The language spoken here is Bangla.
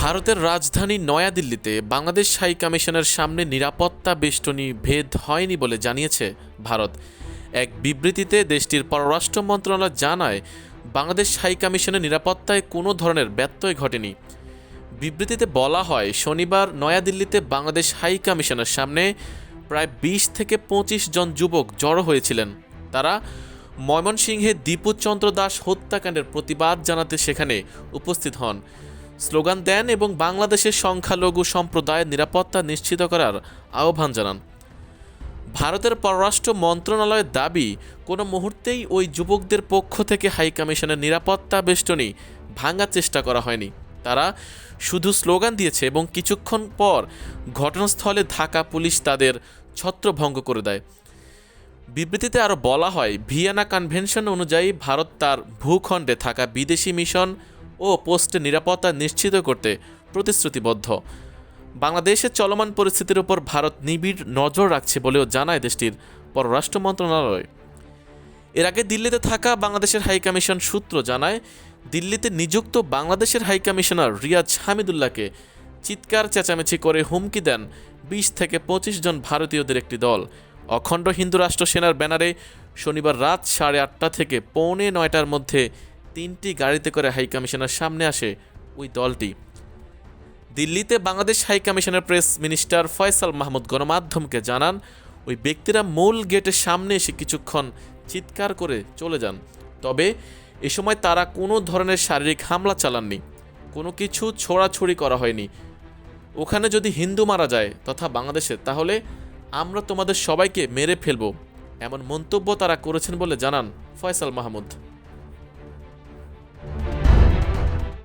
ভারতের রাজধানী নয়াদিল্লিতে বাংলাদেশ হাই কমিশনের সামনে নিরাপত্তা বেষ্টনী ভেদ হয়নি বলে জানিয়েছে ভারত। এক বিবৃতিতে দেশটির পররাষ্ট্র মন্ত্রণালয় জানায়, বাংলাদেশ হাই কমিশনের নিরাপত্তায় কোনো ধরনের ব্যত্যয় ঘটেনি। বিবৃতিতে বলা হয়, শনিবার নয়াদিল্লিতে বাংলাদেশ হাই কমিশনের সামনে প্রায় ২০ থেকে ২৫ জন যুবক জড়ো হয়েছিলেন। তারা ময়মনসিংহে দীপু চন্দ্র দাস হত্যাকাণ্ডের প্রতিবাদ জানাতে সেখানে উপস্থিত হন, স্লোগান দেন এবং বাংলাদেশের সংখ্যালঘু সম্প্রদায়ের নিরাপত্তা নিশ্চিত করার আহ্বান জানান। ভারতের পররাষ্ট্র মন্ত্রণালয়ের দাবি, কোনো মুহূর্তেই ওই যুবকদের পক্ষ থেকে হাইকমিশনের নিরাপত্তা বেষ্টনী ভাঙার চেষ্টা করা হয়নি। তারা শুধু স্লোগান দিয়েছে এবং কিছুক্ষণ পর ঘটনাস্থলে থাকা পুলিশ তাদের ছত্রভঙ্গ করে দেয়। বিবৃতিতে আরও বলা হয়, ভিয়েনা কনভেনশন অনুযায়ী ভারত তার ভূখণ্ডে থাকা বিদেশি মিশন ও পোস্টের নিরাপত্তা নিশ্চিত করতে প্রতিশ্রুতিবদ্ধ। বাংলাদেশের চলমান পরিস্থিতির উপর ভারত নিবিড় নজর রাখছে বলেও জানায় দেশটির পররাষ্ট্র মন্ত্রণালয়। এর আগে দিল্লিতে থাকা বাংলাদেশের হাইকমিশন সূত্র জানায়, দিল্লিতে নিযুক্ত বাংলাদেশের হাইকমিশনার রিয়াজ হামিদুল্লাহকে চিৎকার চেঁচামেচি করে হুমকি দেন ২০ থেকে ২৫ জন ভারতীয়দের একটি দল। অখণ্ড হিন্দু রাষ্ট্র সেনার ব্যানারে শনিবার রাত 8:30 থেকে 8:45-র মধ্যে 3টি গাড়িতে করে হাইকমিশনের সামনে আসে ওই দলটি। দিল্লিতে বাংলাদেশ হাইকমিশনের প্রেস মিনিস্টার ফয়সাল মাহমুদ গণমাধ্যমকে জানান, ওই ব্যক্তিরা মূল গেটের সামনে এসে কিছুক্ষণ চিৎকার করে চলে যান। তবে এ সময় তারা কোনো ধরনের শারীরিক হামলা চালাননি, কোনো কিছু ছোড়াছুড়ি করা হয়নি। ওখানে যদি হিন্দু মারা যায় তথা বাংলাদেশে, তাহলে আমরা তোমাদের সবাইকে মেরে ফেলব, এমন মন্তব্য তারা করেছেন বলে জানান ফয়সাল মাহমুদ।